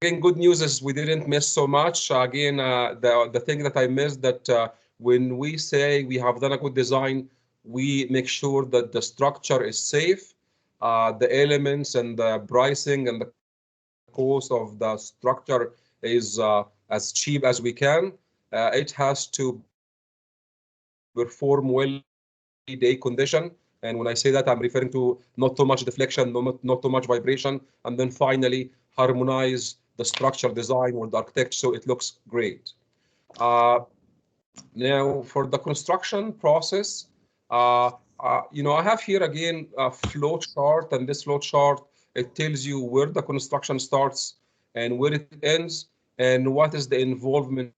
again, good news is we didn't miss so much. Again, the thing that I missed that when we say we have done a good design, we make sure that the structure is safe, the elements and the pricing and the cost of the structure is as cheap as we can. It has to perform well in everyday condition. And when I say that, I'm referring to not too much deflection, not too much vibration, and then finally harmonize the structure design with the architect so it looks great. Uh, Now, for the construction process, I have here again a flow chart, and this flow chart, it tells you where the construction starts and where it ends, and what is the involvement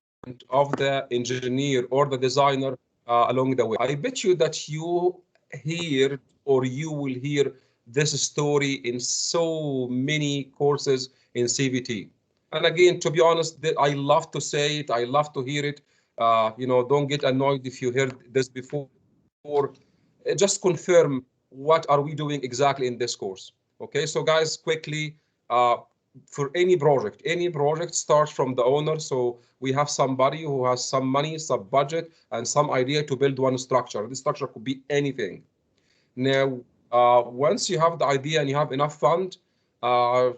of the engineer or the designer along the way. I bet you that you hear or you will hear this story in so many courses in CVT. And again, to be honest, I love to say it, I love to hear it. Don't get annoyed if you heard this before. Just confirm what are we doing exactly in this course. Okay, so guys, quickly, for any project starts from the owner. So we have somebody who has some money, some budget, and some idea to build one structure. This structure could be anything. Now, once you have the idea and you have enough fund,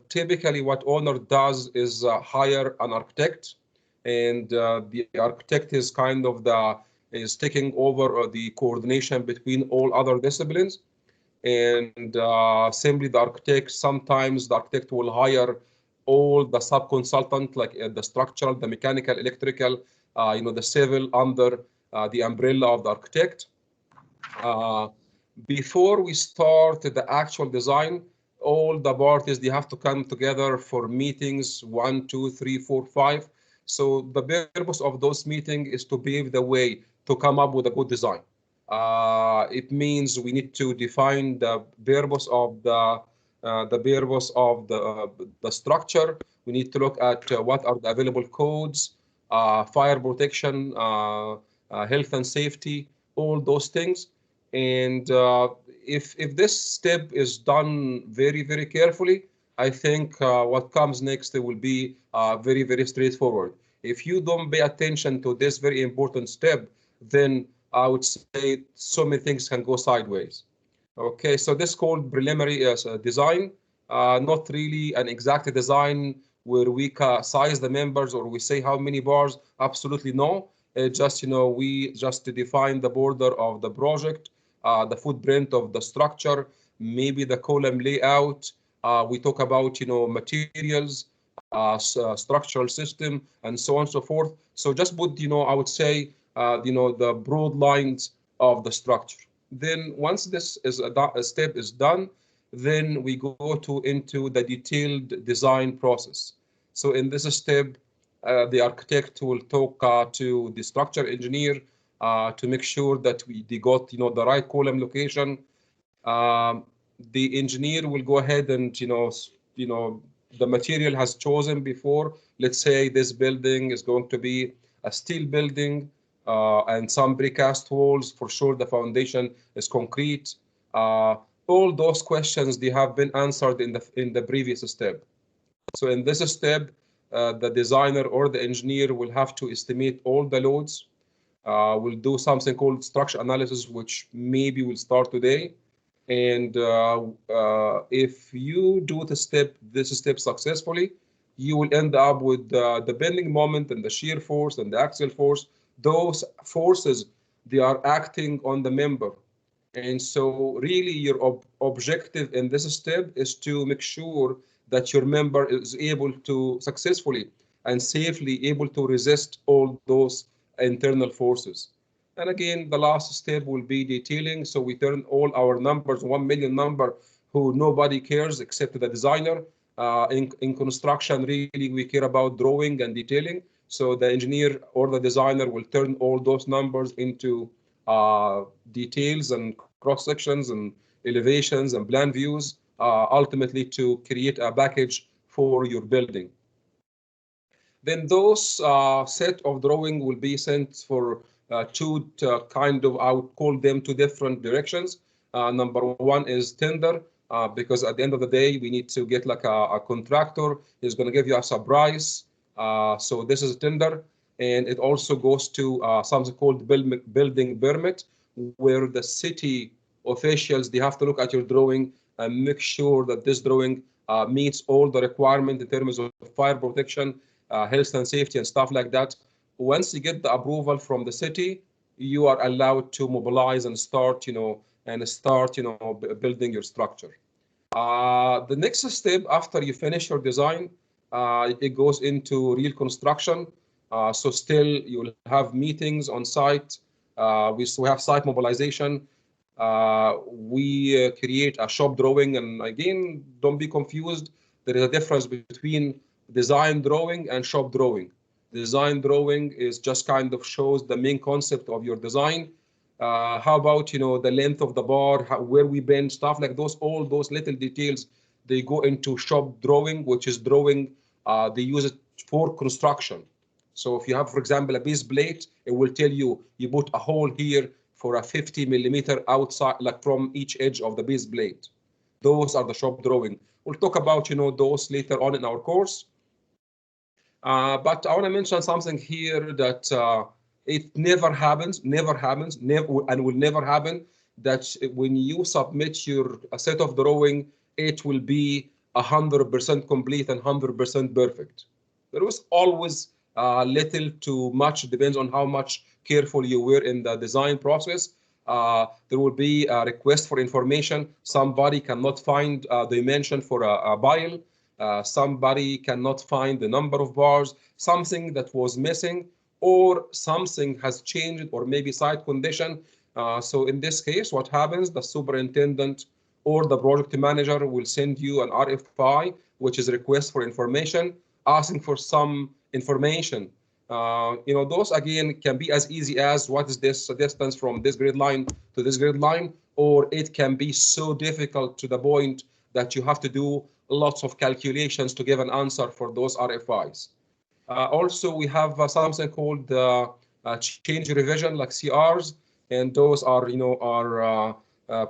typically what owner does is hire an architect, and the architect is kind of taking over the coordination between all other disciplines. And simply the architect, sometimes the architect will hire all the sub-consultant, like the structural, the mechanical, electrical, the civil under the umbrella of the architect. Uh, Before we start the actual design, all the parties, they have to come together for meetings, 1, 2, 3, 4, 5. So the purpose of those meetings is to pave the way to come up with a good design. It means we need to define the structure. We need to look at what are the available codes, fire protection, health and safety, all those things. And if this step is done very carefully, I think what comes next will be very straightforward. If you don't pay attention to this very important step, then I would say so many things can go sideways. Okay, so this called preliminary design, not really an exact design where we size the members or we say how many bars. Absolutely no. Just we just define the border of the project, the footprint of the structure, maybe the column layout. We talk about materials, structural system, and so on and so forth. So just put I would say the broad lines of the structure. Then once this is a step is done, then we go into the detailed design process. So in this step, the architect will talk to the structure engineer to make sure that they got the right column location. The engineer will go ahead and the material has chosen before. Let's say this building is going to be a steel building and some precast walls. For sure, the foundation is concrete. All those questions, they have been answered in the previous step. So in this step, the designer or the engineer will have to estimate all the loads. We'll do something called structure analysis, which maybe will start today. And if you do this step successfully, you will end up with the bending moment and the shear force and the axial force. Those forces, they are acting on the member. And so really your objective in this step is to make sure that your member is able to successfully and safely able to resist all those internal forces. And again, the last step will be detailing. So we turn all our numbers, 1 million number, who nobody cares except the designer. In construction, really, we care about drawing and detailing. So the engineer or the designer will turn all those numbers into details and cross sections and elevations and plan views, ultimately to create a package for your building. Then those set of drawing will be sent for I would call them two different directions. Number one is tender. because at the end of the day, we need to get like a contractor is going to give you us a price. So this is a tender, and it also goes to something called building permit, where the city officials, they have to look at your drawing and make sure that this drawing meets all the requirements in terms of fire protection, health and safety, and stuff like that. Once you get the approval from the city, you are allowed to mobilize and start, building your structure. The next step after you finish your design, it goes into real construction. So still you'll have meetings on site. We have site mobilization. We create a shop drawing, and again, don't be confused. There is a difference between design drawing and shop drawing. Design drawing is just kind of shows the main concept of your design. How about the length of the bar, where we bend, stuff like those, all those little details, they go into shop drawing, which is drawing, they use it for construction. So if you have, for example, a base plate, it will tell you put a hole here for a 50 millimeter outside, like from each edge of the base plate. Those are the shop drawing. We'll talk about those later on in our course. But I want to mention something here that it never happens, and will never happen, that when you submit your set of drawing, it will be 100% complete and 100% perfect. There was always little to much, depends on how much careful you were in the design process. There will be a request for information. Somebody cannot find dimension for a pile. Somebody cannot find the number of bars, something that was missing, or something has changed, or maybe site condition. So in this case, what happens, the superintendent or the project manager will send you an RFI, which is request for information, asking for some information. Those again can be as easy as what is this distance from this grid line to this grid line, or it can be so difficult to the point that you have to do lots of calculations to give an answer for those RFIs. Also, we have something called change revision, like CRs, and those are,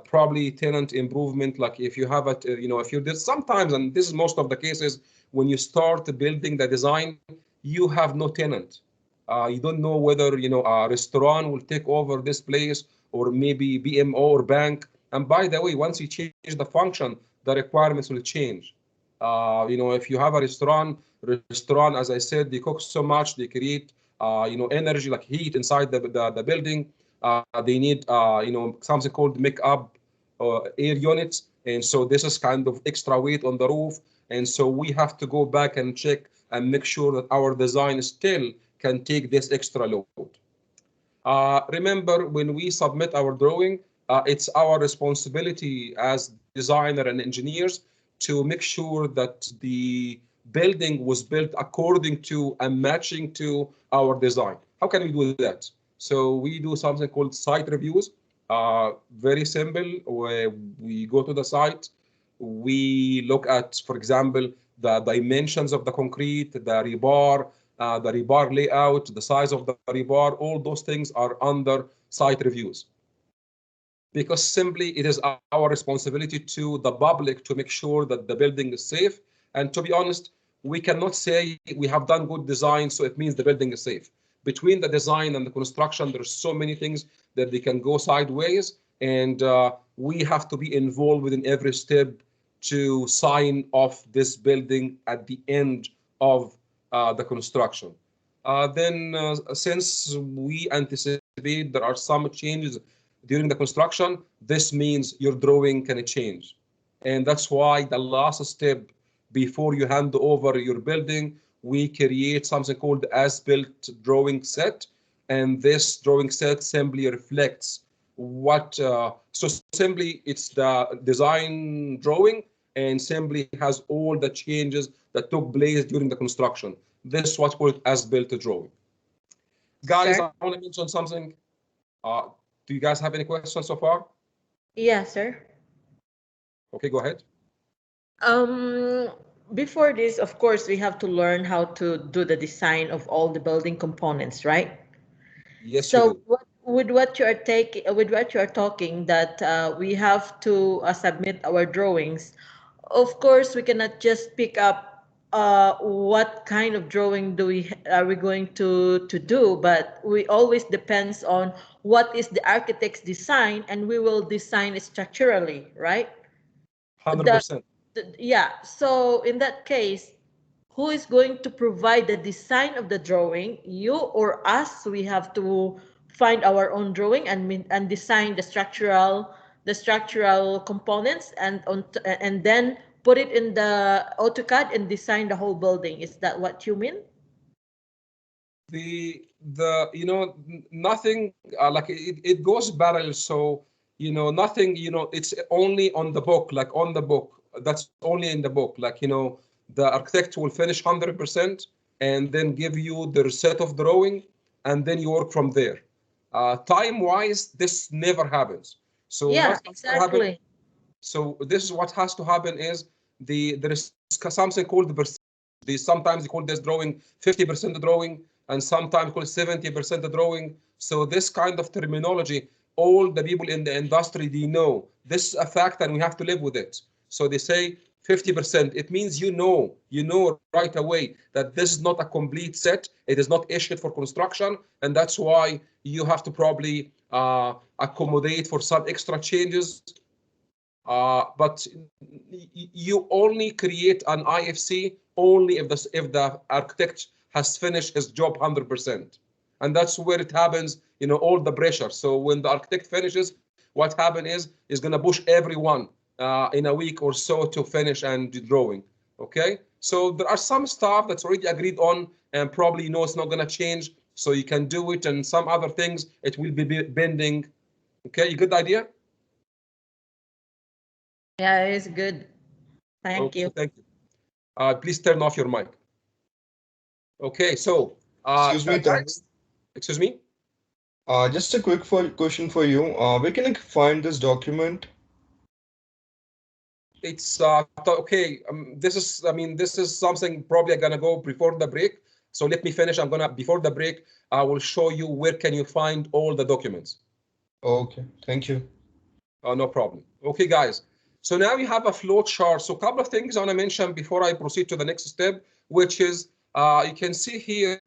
probably tenant improvement. Like if you have it, if you did sometimes, and this is most of the cases, when you start building the design, you have no tenant. You don't know whether, a restaurant will take over this place, or maybe BMO or bank. And by the way, once you change the function, the requirements will change. If you have a restaurant, as I said, they cook so much, they create, energy, like heat inside the building. They need, something called make-up air units. And so this is kind of extra weight on the roof. And so we have to go back and check and make sure that our design still can take this extra load. Remember, when we submit our drawing, it's our responsibility as designer and engineers to make sure that the building was built according to and matching to our design. How can we do that? So we do something called site reviews. Very simple, where we go to the site, we look at, for example, the dimensions of the concrete, the rebar layout, the size of the rebar, all those things are under site reviews. Because simply it is our responsibility to the public to make sure that the building is safe. And to be honest, we cannot say we have done good design, so it means the building is safe. Between the design and the construction, there's so many things that they can go sideways, and we have to be involved within every step to sign off this building at the end of the construction. Since we anticipate there are some changes during the construction, this means your drawing can change. And that's why the last step before you hand over your building, we create something called as-built drawing set. And this drawing set simply reflects what, so simply it's the design drawing, and simply has all the changes that took place during the construction. This is what's called as-built drawing. Guys, Sir? I want to mention something. Do you guys have any questions so far? Yeah, sir. Okay, go ahead. Before this, of course, we have to learn how to do the design of all the building components, right? Yes, So you do. with what you are talking, that we have to submit our drawings. Of course, we cannot just pick up what kind of drawing are we going to do, but we always depends on what is the architect's design, and we will design it structurally, right? The, 100%. yeah. So in that case, who is going to provide the design of the drawing? You or us? We have to find our own drawing and design the structural components, and then put it in the AutoCAD and design the whole building. Is that what you mean? The nothing like it goes parallel. So nothing, it's only on the book, like on the book, that's only in the book. Like the architect will finish 100% and then give you their set of drawing, and then you work from there. Time wise, this never happens. So Yeah, what has to happen? exactly. So this is what has to happen is there is something called the percentage. Sometimes they call this drawing 50% drawing, and sometimes called 70% drawing. So this kind of terminology, all the people in the industry, they know this is a fact and we have to live with it. So they say 50%. It means you know right away that this is not a complete set. It is not issued for construction, and that's why you have to probably accommodate for some extra changes. But you only create an IFC only if the architect has finished his job 100%, and that's where it happens. All the pressure. So when the architect finishes, what happens is going to push everyone in a week or so to finish and do drawing. Okay. So there are some stuff that's already agreed on, and probably it's not going to change. So you can do it, and some other things it will be bending. Okay, you good idea? Yeah, it is good. Thank Okay, you. thank you. Please turn off your mic. Okay, so Excuse me, Tanvi. guys, excuse me. Just a quick question for you. Where can I find this document? It's okay. This is something probably I'm gonna go before the break. So let me finish. Before the break, I will show you where can you find all the documents. Okay, thank you. No problem. Okay, guys. So now you have a flow chart. So a couple of things I want to mention before I proceed to the next step, which is you can see here,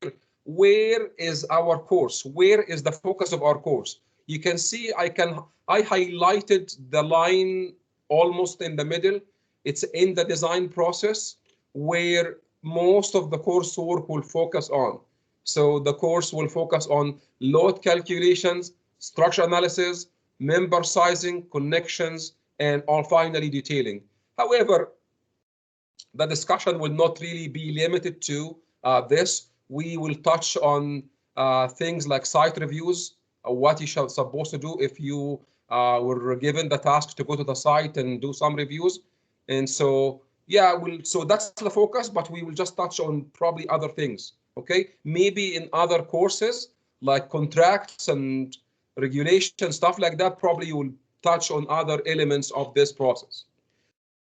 where is our course? Where is the focus of our course? You can see I highlighted the line almost in the middle. It's in the design process where most of the coursework will focus on. So the course will focus on load calculations, structure analysis, member sizing, connections, and all finally detailing. However, the discussion will not really be limited to this. We will touch on things like site reviews, what you should supposed to do if you were given the task to go to the site and do some reviews. And so, yeah, so that's the focus, but we will just touch on probably other things. Okay, maybe in other courses like contracts and regulation, stuff like that, probably you will touch on other elements of this process.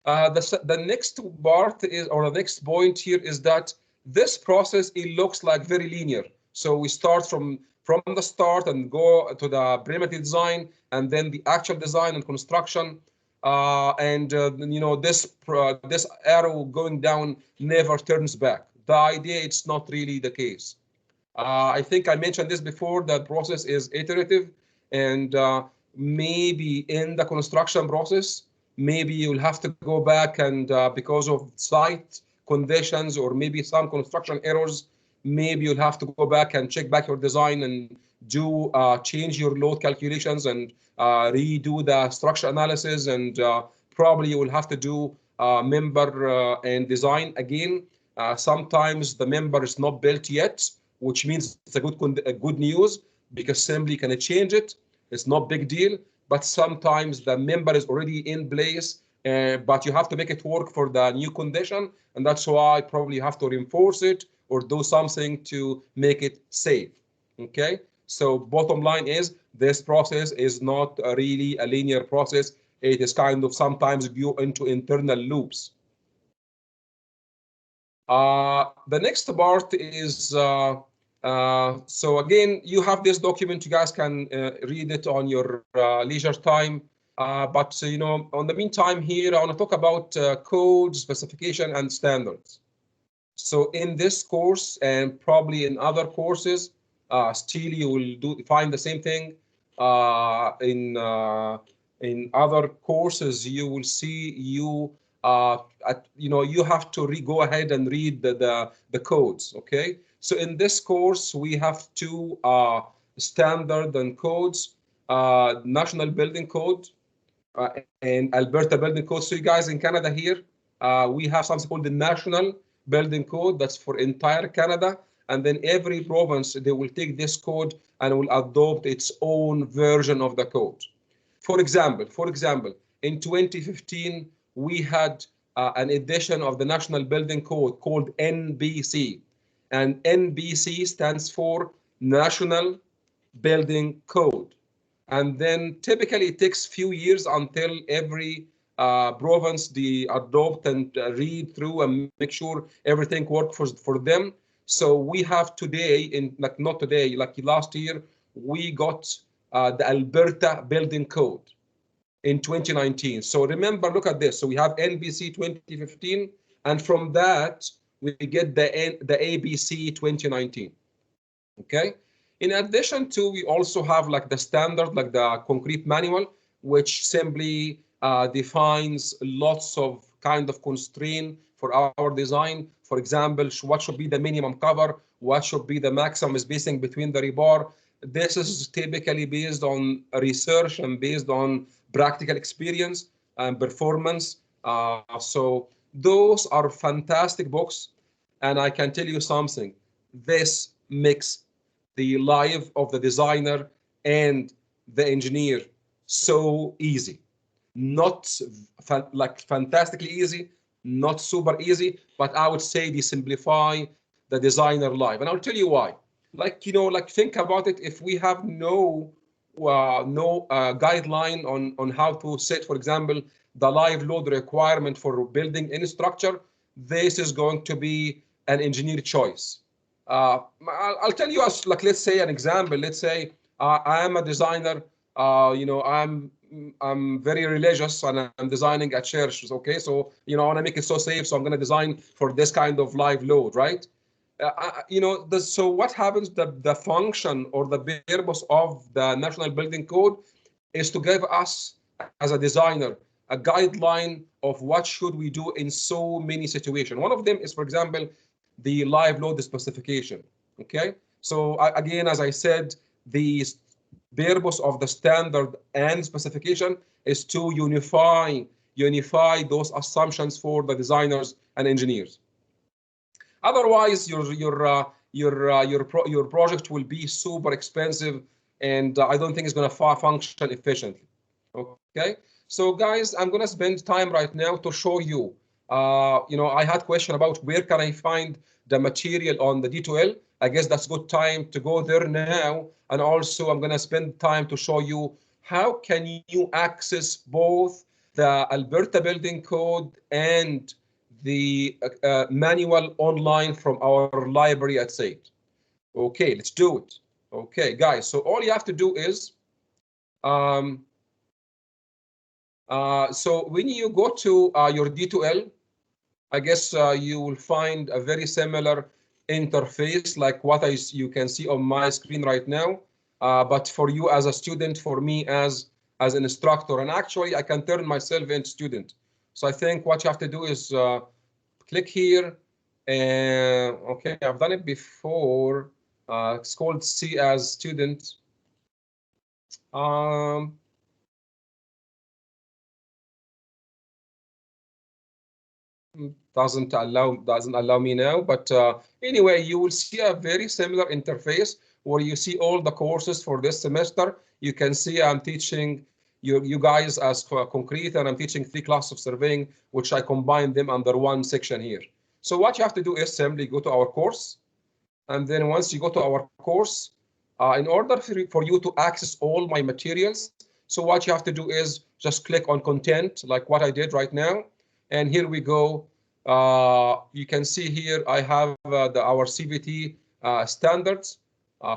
The next part is, or the next point here is that this process, it looks like very linear. So we start from the start and go to the preliminary design, and then the actual design and construction. This arrow going down never turns back. The idea, it's not really the case. I think I mentioned this before, that process is iterative, and maybe in the construction process, maybe you'll have to go back and because of site conditions or maybe some construction errors, maybe you'll have to go back and check back your design and do change your load calculations and redo the structure analysis, and probably you will have to do member and design again. Sometimes the member is not built yet, which means it's a good news, because simply can change it. It's not big deal. But sometimes the member is already in place, but you have to make it work for the new condition, and that's why probably you have to reinforce it or do something to make it safe. Okay. So bottom line is, this process is not really a linear process. It is kind of sometimes go into internal loops. The next part is So again, you have this document. You guys can read it on your leisure time. But you know, on the meantime here, I want to talk about code, specification, and standards. So in this course, and probably in other courses, still you will find the same thing. In other courses, you will see you have to go ahead and read the codes. Okay. So in this course, we have two standard and codes: National Building Code and Alberta Building Code. So you guys in Canada here, we have something called the National Building Code. That's for entire Canada. And then every province, they will take this code and will adopt its own version of the code. For example, in 2015, we had an edition of the National Building Code called NBC. And NBC stands for National Building Code. And then typically it takes few years until every province they adopt and read through and make sure everything works for them. So we have today, not today, like last year, we got the Alberta Building Code in 2019. So remember, look at this. So we have NBC 2015, and from that we get the ABC 2019. Okay. In addition to, we also have like the standard, like the concrete manual, which simply defines lots of kind of constraint for our design. For example, what should be the minimum cover? What should be the maximum spacing between the rebar? This is typically based on research and based on practical experience and performance. So those are fantastic books. And I can tell you something, this makes the life of the designer and the engineer so easy. Not like fantastically easy, not super easy, but I would say they simplify the designer life. And I'll tell you why. Like, think about it. If we have no guideline on how to set, for example, the live load requirement for building any structure, this is going to be an engineer choice. I'll tell you, as like, let's say an example. Let's say I am a designer. I'm very religious and I'm designing a church. Okay, so I want to make it so safe. So I'm going to design for this kind of live load, right? So what happens? The function or the purpose of the National Building Code is to give us, as a designer, a guideline of what should we do in so many situations. One of them is, for example, the live load specification. Okay, so again, as I said, the purpose of the standard and specification is to unify those assumptions for the designers and engineers. Otherwise, your project will be super expensive, and I don't think it's going to function efficiently. Okay, so guys, I'm going to spend time right now to show you. I had a question about where can I find the material on the D2L. I guess that's good time to go there now. And also, I'm going to spend time to show you how can you access both the Alberta Building Code and the manual online from our library at SAIT. Okay, let's do it. Okay, guys, so all you have to do is, so when you go to your D2L, I guess you will find a very similar interface like what you can see on my screen right now. But for you as a student, for me as an instructor, and actually I can turn myself into student. So I think what you have to do is click here, and okay, I've done it before. It's called See as Student. Doesn't allow me now, but anyway, you will see a very similar interface where you see all the courses for this semester. You can see I'm teaching you guys as concrete, and I'm teaching 3 classes of surveying, which I combine them under one section here. So what you have to do is simply go to our course, and then once you go to our course, in order for you to access all my materials, so what you have to do is just click on content, like what I did right now. And here we go. You can see here I have our CVT standards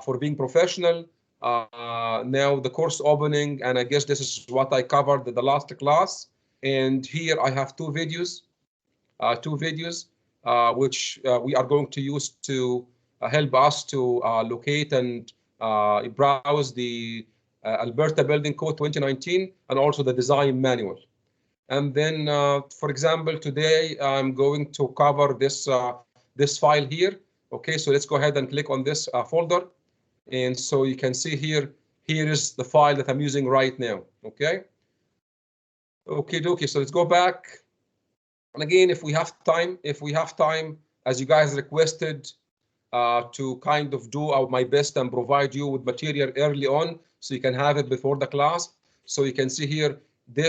for being professional. Now the course opening, and I guess this is what I covered in the last class. And here I have two videos which we are going to use to help us to locate and browse the Alberta Building Code 2019 and also the design manual. And then, for example, today I'm going to cover this file here. Okay, so let's go ahead and click on this folder. And so you can see here is the file that I'm using right now. Okay. Okay, so let's go back. And again, if we have time, as you guys requested, to kind of do my best and provide you with material early on so you can have it before the class. So you can see here,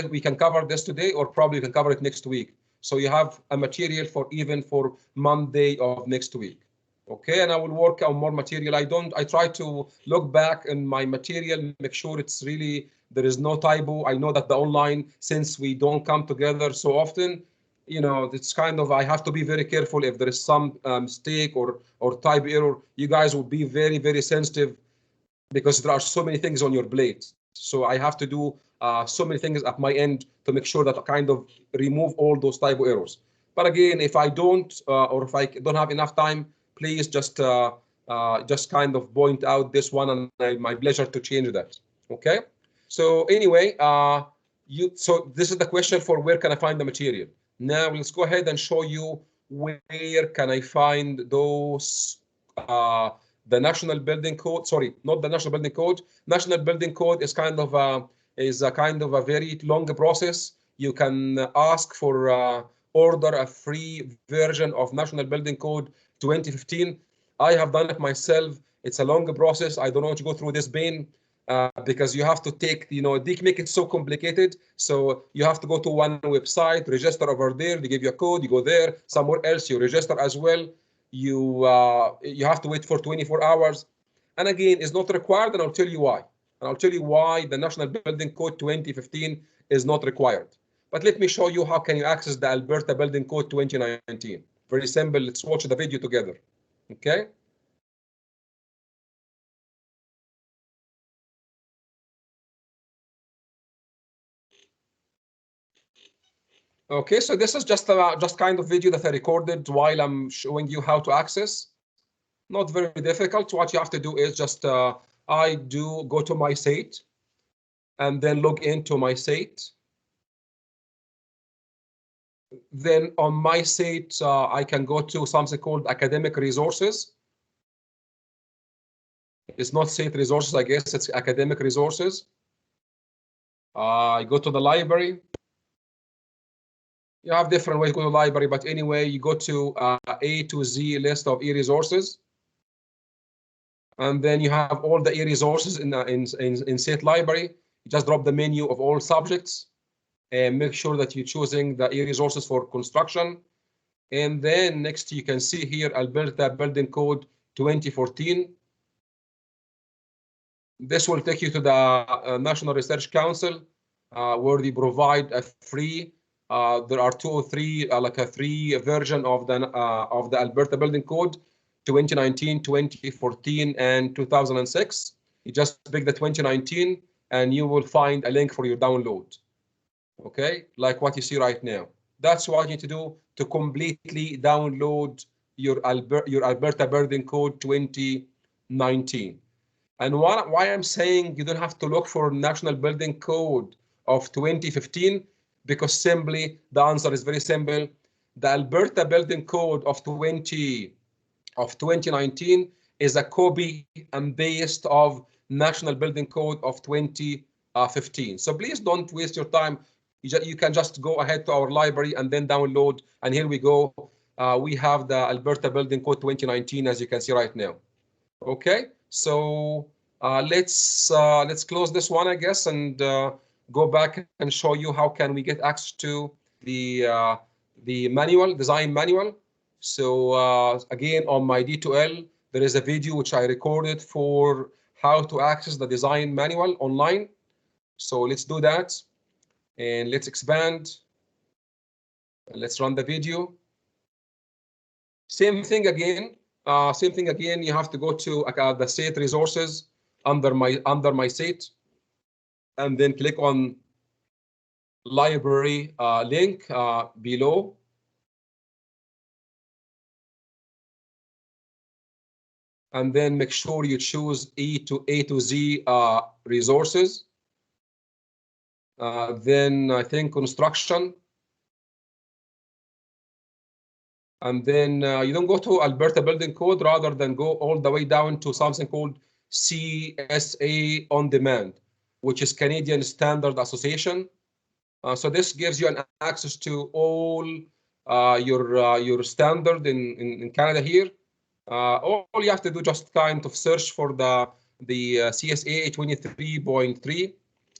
we can cover this today, or probably you can cover it next week. So you have a material for even for Monday of next week. Okay, and I will work on more material. I try to look back in my material, make sure it's really, there is no typo. I know that the online, since we don't come together so often, you know, it's kind of, I have to be very careful if there is some mistake or type error. You guys will be very, very sensitive because there are so many things on your plate. So I have to do so many things at my end to make sure that I kind of remove all those typo errors. But again, if I don't, or if I don't have enough time, please just kind of point out this one, and my pleasure to change that. Okay. So anyway, so this is the question for where can I find the material. Now let's go ahead and show you where can I find those the National Building Code. Sorry, not the National Building Code. National Building Code is kind of a very long process. You can ask for order a free version of National Building Code 2015. I have done it myself. It's a long process. I don't want to go through this pain. Because you have to take, you know, they make it so complicated. So you have to go to one website, register over there, they give you a code, you go there, somewhere else, you register as well. You have to wait for 24 hours. And again, it's not required, and I'll tell you why. And I'll tell you why the National Building Code 2015 is not required. But let me show you how can you access the Alberta Building Code 2019. Very simple. Let's watch the video together. Okay. Okay, so this is just kind of video that I recorded while I'm showing you how to access. Not very difficult. What you have to do is just I do go to my site and then log into my site. Then on my site, I can go to something called academic resources. It's not site resources, I guess it's academic resources. I go to the library. You have different ways to go to the library, but anyway, you go to A to Z list of e-resources. And then you have all the e-resources in State Library. You just drop the menu of all subjects and make sure that you're choosing the e-resources for construction. And then next you can see here Alberta Building Code 2014. This will take you to the National Research Council, where they provide a free. There are 2 or 3, like a free version of the Alberta Building Code 2019, 2014, and 2006. You just pick the 2019, and you will find a link for your download. Okay, like what you see right now. That's what you need to do to completely download your Alberta Building Code 2019. And why I'm saying you don't have to look for National Building Code of 2015, because simply the answer is very simple. The Alberta Building Code of 2019 is a copy and paste of National Building Code of 2015. So please don't waste your time. You can just go ahead to our library and then download. And here we go. We have the Alberta Building Code 2019, as you can see right now. Okay, so let's close this one, I guess, and go back and show you how can we get access to the manual, design manual. So again, on my D2L, there is a video which I recorded for how to access the design manual online. So let's do that, and let's expand. Let's run the video. Same thing again. Same thing again, you have to go to the site resources under my site, and then click on library link below. And then make sure you choose A to Z resources. Then I think construction. And then you don't go to Alberta Building Code, rather than go all the way down to something called CSA On Demand, which is Canadian Standard Association. So this gives you an access to all your standard in Canada here. All you have to do, just kind of search for the CSA 23.3.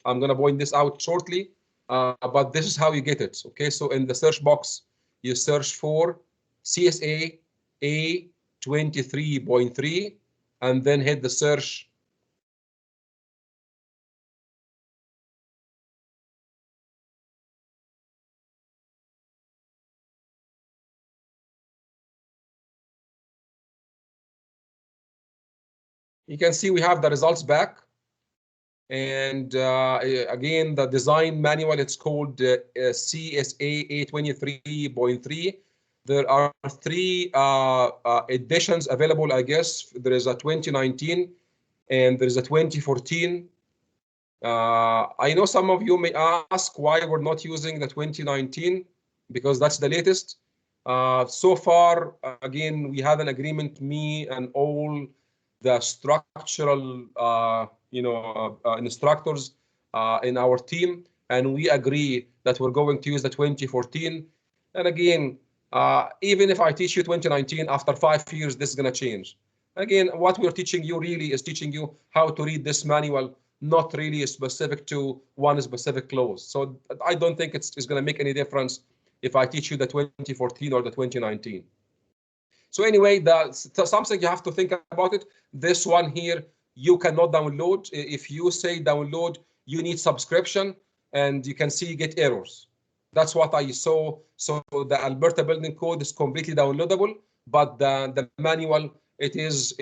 I'm going to point this out shortly, but this is how you get it. Okay, so in the search box, you search for CSA A23.3 and then hit the search. You can see we have the results back. And again, the design manual, it's called CSA A23.3. There are 3 editions available, I guess. There is a 2019 and there is a 2014. I know some of you may ask why we're not using the 2019, because that's the latest. So far, again, we have an agreement, me and all the structural instructors in our team, and we agree that we're going to use the 2014. And again, even if I teach you 2019, after 5 years, this is going to change. Again, what we're teaching you really is teaching you how to read this manual, not really specific to one specific clause. So I don't think it's going to make any difference if I teach you the 2014 or the 2019. So anyway, something you have to think about it. This one here, you cannot download. If you say download, you need subscription, and you can see get errors. That's what I saw. So the Alberta Building Code is completely downloadable, but the manual, it is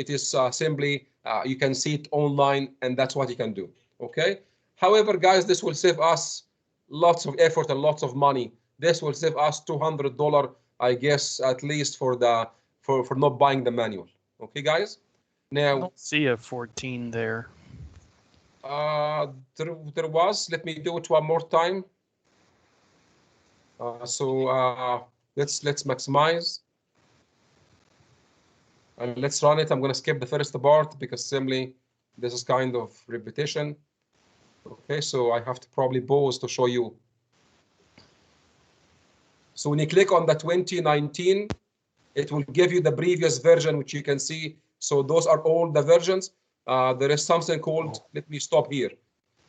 simply you can see it online, and that's what you can do. Okay. However, guys, this will save us lots of effort and lots of money. This will save us $200, I guess, at least for not buying the manual. Okay, guys. Now I don't see a 14 there. There was. Let me do it one more time. Let's maximize. And let's run it. I'm going to skip the first part because simply this is kind of repetition. Okay, so I have to probably pause to show you. So when you click on the 2019, it will give you the previous version, which you can see. So those are all the versions. There is something called, let me stop here.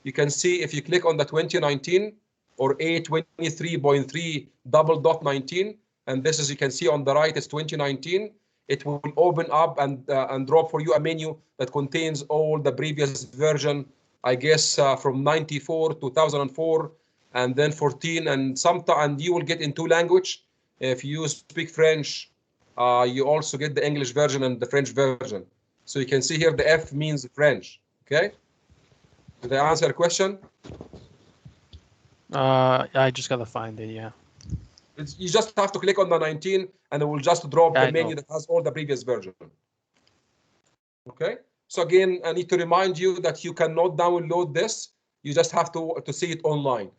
You can see if you click on the 2019 or A23.3 ... and this is, you can see on the right, it's 2019. It will open up and drop for you a menu that contains all the previous version, I guess, from 94, 2004, and then 14, and you will get in 2 languages. If you speak French, you also get the English version and the French version. So you can see here the F means French. Okay. Did I answer the question? I just gotta find it. Yeah. You just have to click on the 19, and it will just drop the menu that has all the previous version. Okay. So again, I need to remind you that you cannot download this. You just have to see it online.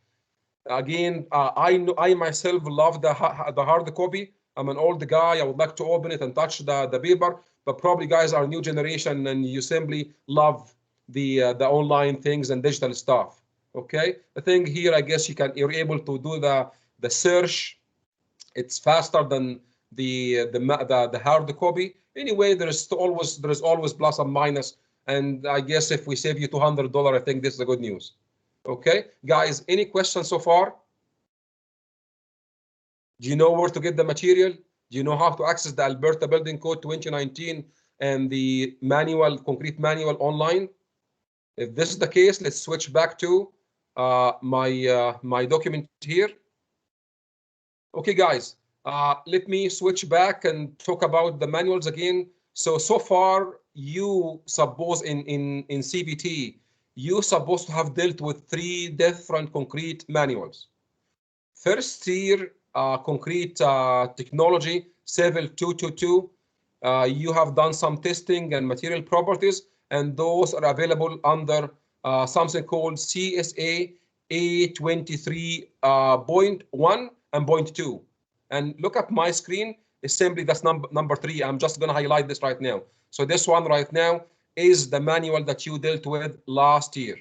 Again, I myself love the hard copy. I'm an old guy. I would like to open it and touch the paper, but probably guys are new generation and you simply love the online things and digital stuff. Okay. The thing here, I guess you're able to do the search. It's faster than the hard copy. Anyway, there is always plus and minus. And I guess if we save you $200, I think this is a good news. Okay, guys, any questions so far? Do you know where to get the material? Do you know how to access the Alberta Building Code 2019 and the manual, concrete manual online? If this is the case, let's switch back to my document here. Okay, guys, let me switch back and talk about the manuals again. So far, you suppose in CPT, you're supposed to have dealt with 3 different concrete manuals. First year concrete technology, Civil 222, you have done some testing and material properties, and those are available under something called CSA A23.1 and .2. And look at my screen, it's simply that's number 3. I'm just going to highlight this right now. So this one right now is the manual that you dealt with last year.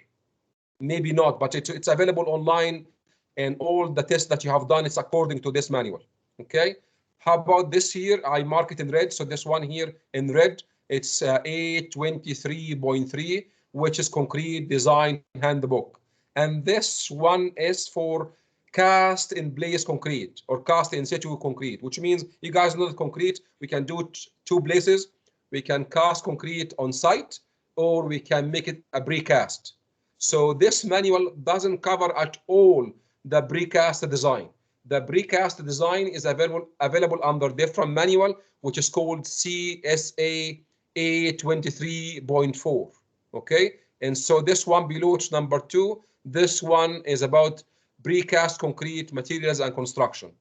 Maybe not, but it's available online, and all the tests that you have done, it's according to this manual. Okay. How about this here? I mark it in red. So this one here in red, it's A23.3, which is Concrete Design Handbook. And this one is for cast in place concrete or cast in situ concrete, which means you guys know the concrete, we can do it 2 places. We can cast concrete on site, or we can make it a precast. So this manual doesn't cover at all the precast design. The precast design is available under different manual, which is called CSA A23.4. Okay, and so this one below, it's number 2. This one is about precast concrete materials and construction.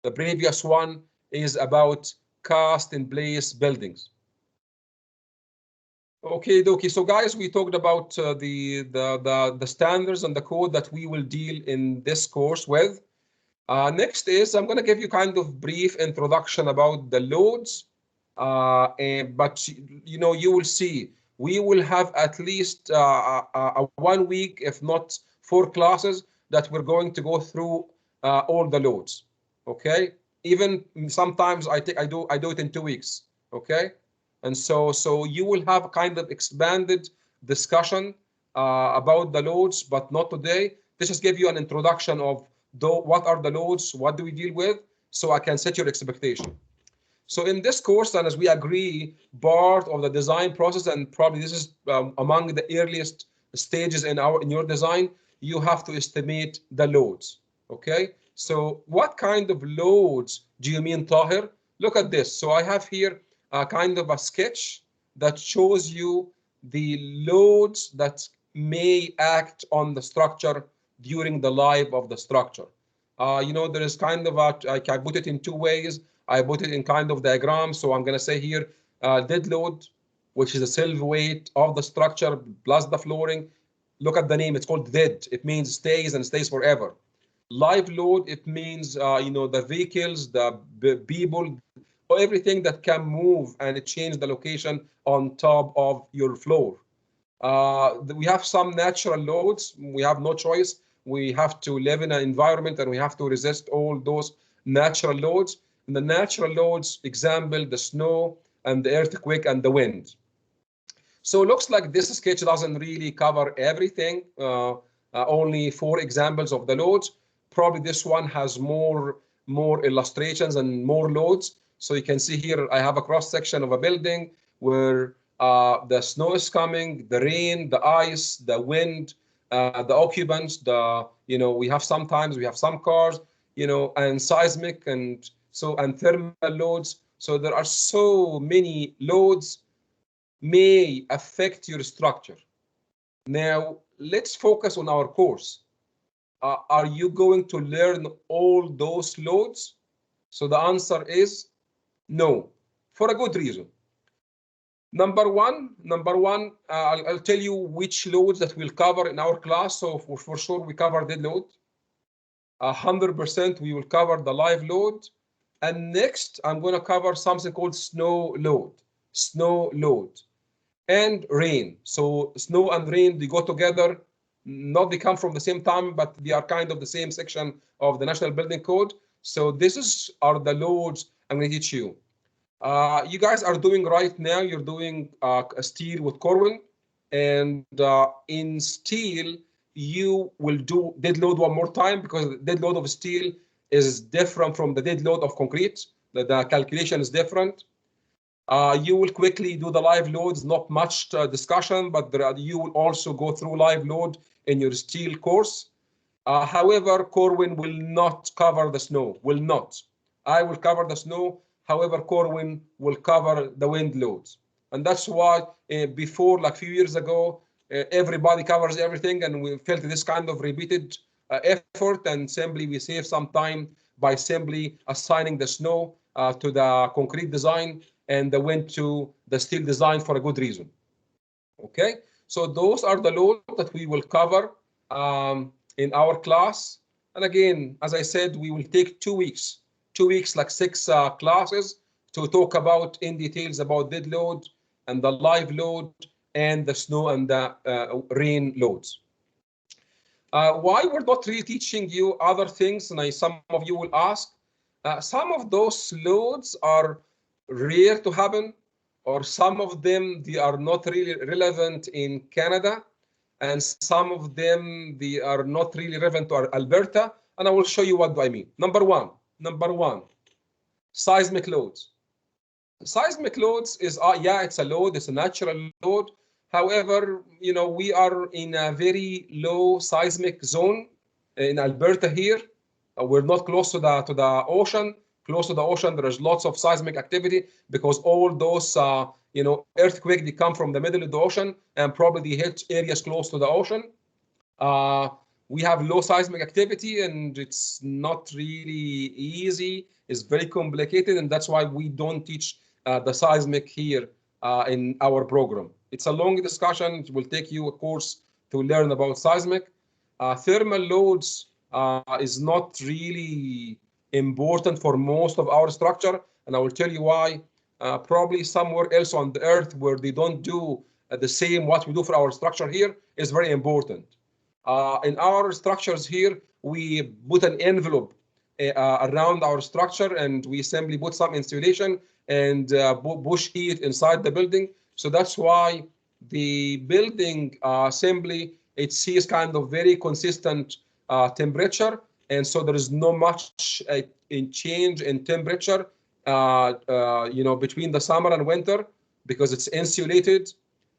The previous one is about cast in place buildings. Okay, dokie. So guys, we talked about the standards and the code that we will deal in this course with. Next is I'm going to give you kind of brief introduction about the loads, but you know, you will see we will have at least a 1 week, if not 4 classes, that we're going to go through all the loads. Okay, even sometimes I do it in 2 weeks. Okay. And so you will have kind of expanded discussion about the loads, but not today. This just give you an introduction of what are the loads, what do we deal with, so I can set your expectation. So in this course, and as we agree, part of the design process, and probably this is among the earliest stages in your design, you have to estimate the loads. Okay. So what kind of loads do you mean, Tahir? Look at this. So I have here kind of a sketch that shows you the loads that may act on the structure during the life of the structure. You know, there is kind of I put it in 2 ways. I put it in kind of diagram. So I'm going to say here, dead load, which is the self weight of the structure plus the flooring. Look at the name, it's called dead. It means stays and stays forever. Live load, it means, you know, the vehicles, the people, or everything that can move and change the location on top of your floor. We have some natural loads. We have no choice. We have to live in an environment and we have to resist all those natural loads. And the natural loads, example, the snow and the earthquake and the wind. So it looks like this sketch doesn't really cover everything, only 4 examples of the loads. Probably this one has more illustrations and more loads. So you can see here, I have a cross section of a building where the snow is coming, the rain, the ice, the wind, the occupants, you know, we have some cars, you know, and seismic and thermal loads. So there are so many loads may affect your structure. Now let's focus on our course. Are you going to learn all those loads? So the answer is no, for a good reason. Number one, I'll tell you which loads that we'll cover in our class. So for sure we cover dead load. 100% we will cover the live load. And next I'm going to cover something called snow load, and rain. So snow and rain, they go together. Not they come from the same time, but they are kind of the same section of the National Building Code. So this are the loads I'm going to teach you. You guys are doing right now, you're doing steel with Corwin, and in steel, you will do dead load one more time, because the dead load of steel is different from the dead load of concrete. The calculation is different. You will quickly do the live loads, not much discussion, but you will also go through live load in your steel course. However, Corwin will not cover the snow, will not. I will cover the snow. However, Corwin will cover the wind loads. And that's why before, like a few years ago, everybody covers everything, and we felt this kind of repeated effort, and simply we save some time by simply assigning the snow to the concrete design and the wind to the steel design for a good reason. Okay, so those are the loads that we will cover in our class. And again, as I said, we will take 2 weeks, 2 weeks, like 6 classes to talk about in details about dead load and the live load and the snow and the rain loads. Why we're not really teaching you other things, and some of you will ask, some of those loads are rare to happen, or some of them, they are not really relevant in Canada, and some of them, they are not really relevant to Alberta, and I will show you what do I mean. Number one, seismic loads. Seismic loads is, yeah, it's a load, it's a natural load. However, you know, we are in a very low seismic zone in Alberta here. We're not close to the ocean. Close to the ocean, there is lots of seismic activity because all those, you know, earthquakes, they come from the middle of the ocean and probably they hit areas close to the ocean. We have low seismic activity and it's not really easy. It's very complicated, and that's why we don't teach the seismic here in our program. It's a long discussion. It will take you a course to learn about seismic. Thermal loads is not really important for most of our structure, and I will tell you why. Probably somewhere else on the earth where they don't do the same what we do for our structure here is very important. In our structures here, we put an envelope around our structure, and we simply put some insulation and push heat inside the building. So that's why the building simply, it sees kind of very consistent temperature, and so there is not much in change in temperature, you know, between the summer and winter because it's insulated.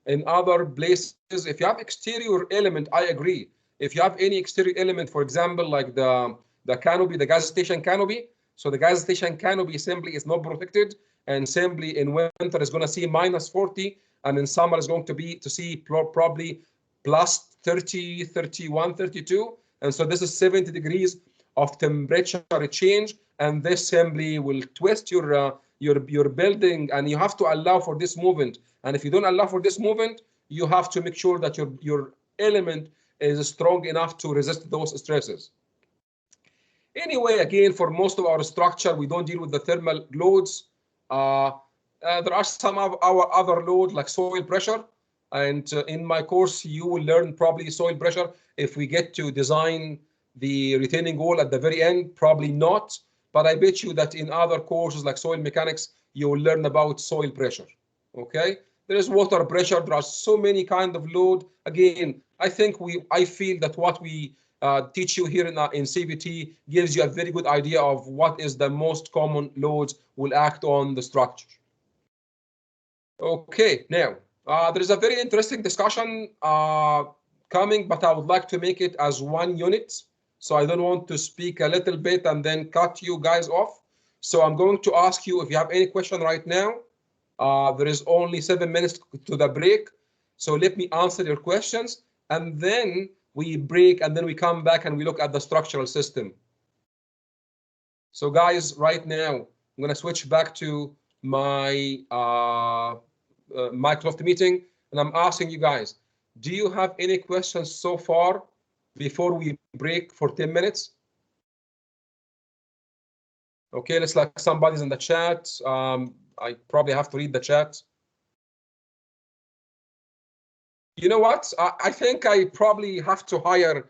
In other places, if you have exterior element, I agree. If you have any exterior element, for example, like the canopy, the gas station canopy, so the gas station canopy simply is not protected, and simply in winter is going to see -40, and in summer is going to see probably plus 30, 31, 32. And so this is 70 degrees of temperature change, and this simply will twist your building, and you have to allow for this movement. And if you don't allow for this movement, you have to make sure that your element is strong enough to resist those stresses. Anyway, again, for most of our structure, we don't deal with the thermal loads. There are some of our other loads like soil pressure. And in my course, you will learn probably soil pressure. If we get to design the retaining wall at the very end, probably not. But I bet you that in other courses like soil mechanics, you will learn about soil pressure. Okay? There is water pressure. There are so many kind of load. Again, I feel that what we teach you here in CVT gives you a very good idea of what is the most common loads will act on the structure. Okay, now there is a very interesting discussion coming, but I would like to make it as one unit. So I don't want to speak a little bit and then cut you guys off. So I'm going to ask you if you have any question right now. There is only 7 minutes to the break. So let me answer your questions, and then we break, and then we come back and we look at the structural system. So guys, right now, I'm going to switch back to my Microsoft meeting, and I'm asking you guys, do you have any questions so far before we break for 10 minutes? Okay, looks like somebody's in the chat. I probably have to read the chat. You know what? I think I probably have to hire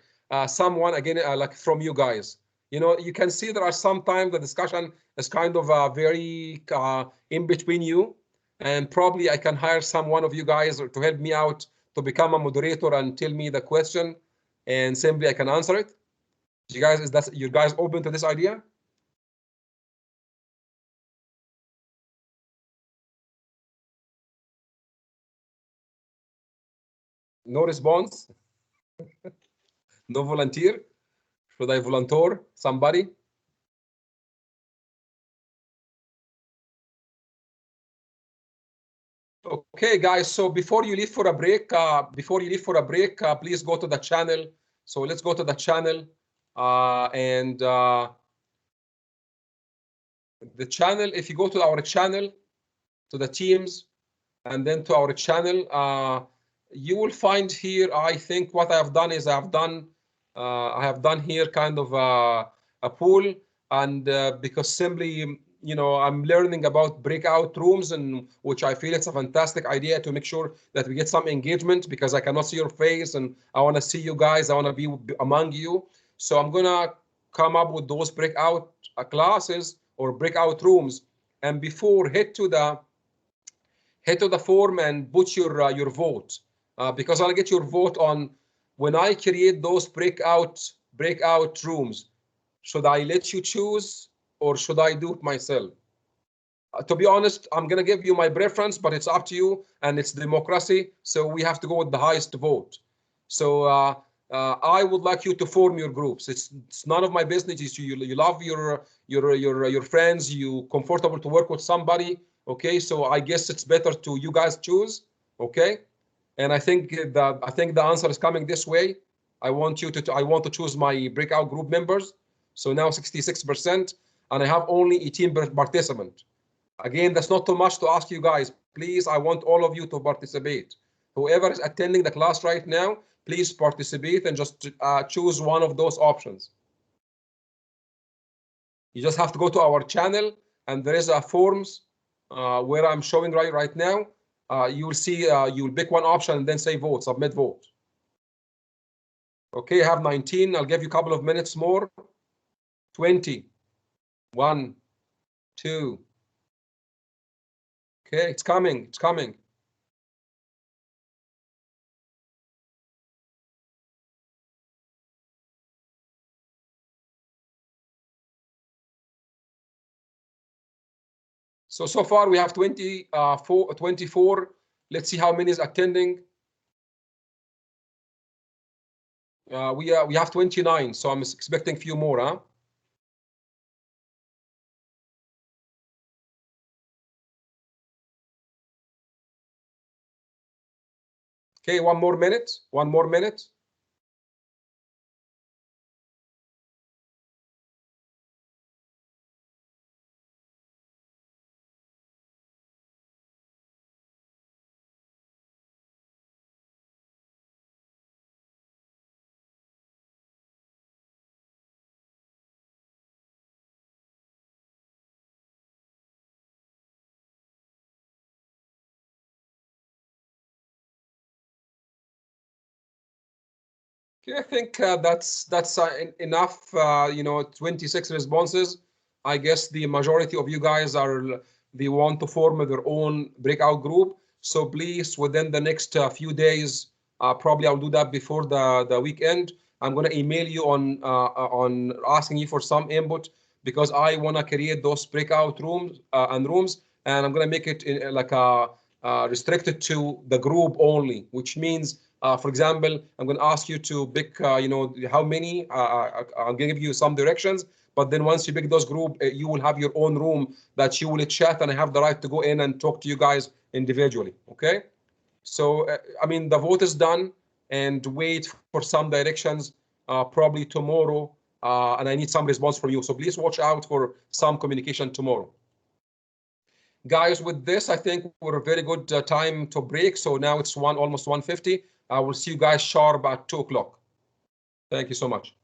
someone again, like from you guys. You know, you can see there are sometimes the discussion is kind of very in between you, and probably I can hire someone of you guys to help me out to become a moderator and tell me the question, and simply I can answer it. You guys, you guys open to this idea? No response? No volunteer? Should I volunteer somebody? Okay, guys. So before you leave for a break, please go to the channel. So let's go to the channel, and the channel. If you go to our channel, to the teams, and then to our channel, you will find here. I think what I have done is I have done here kind of a pool, and because simply, you know, I'm learning about breakout rooms, and which I feel it's a fantastic idea to make sure that we get some engagement, because I cannot see your face and I want to see you guys. I want to be among you. So I'm gonna come up with those breakout classes or breakout rooms, and before head to the form and put your vote, because I'll get your vote on when I create those breakout rooms. Should I let you choose or should I do it myself? To be honest, I'm gonna give you my preference, but it's up to you, and it's democracy, so we have to go with the highest vote. So I would like you to form your groups. It's none of my business. You love your friends. You comfortable to work with somebody. Okay, so I guess it's better to you guys choose. Okay, and I think the answer is coming this way. I want to choose my breakout group members. So now 66%, and I have only 18 participants. Again, that's not too much to ask you guys. Please, I want all of you to participate. Whoever is attending the class right now, please participate and just choose one of those options. You just have to go to our channel, and there is a forms where I'm showing right now. You will see, you will pick one option and then say vote, submit vote. Okay, I have 19. I'll give you a couple of minutes more. 20, 1, 2. Okay, it's coming, it's coming. So far we have 24. Let's see how many is attending. We have 29, so I'm expecting a few more, huh? Okay, one more minute. One more minute. Okay, I think that's enough. You know, 26 responses. I guess the majority of you guys they want to form their own breakout group. So please, within the next few days, probably I'll do that before the weekend. I'm gonna email you on asking you for some input, because I wanna create those breakout rooms, and I'm gonna make it like restricted to the group only, which means, for example, I'm going to ask you to pick, you know, how many. I'm going to give you some directions, but then once you pick those group, you will have your own room that you will chat, and I have the right to go in and talk to you guys individually. Okay. So, I mean, the vote is done, and wait for some directions, probably tomorrow. And I need some response from you. So please watch out for some communication tomorrow. Guys, with this, I think we're a very good time to break. So now it's almost 1:50. I will see you guys sharp at 2 o'clock. Thank you so much.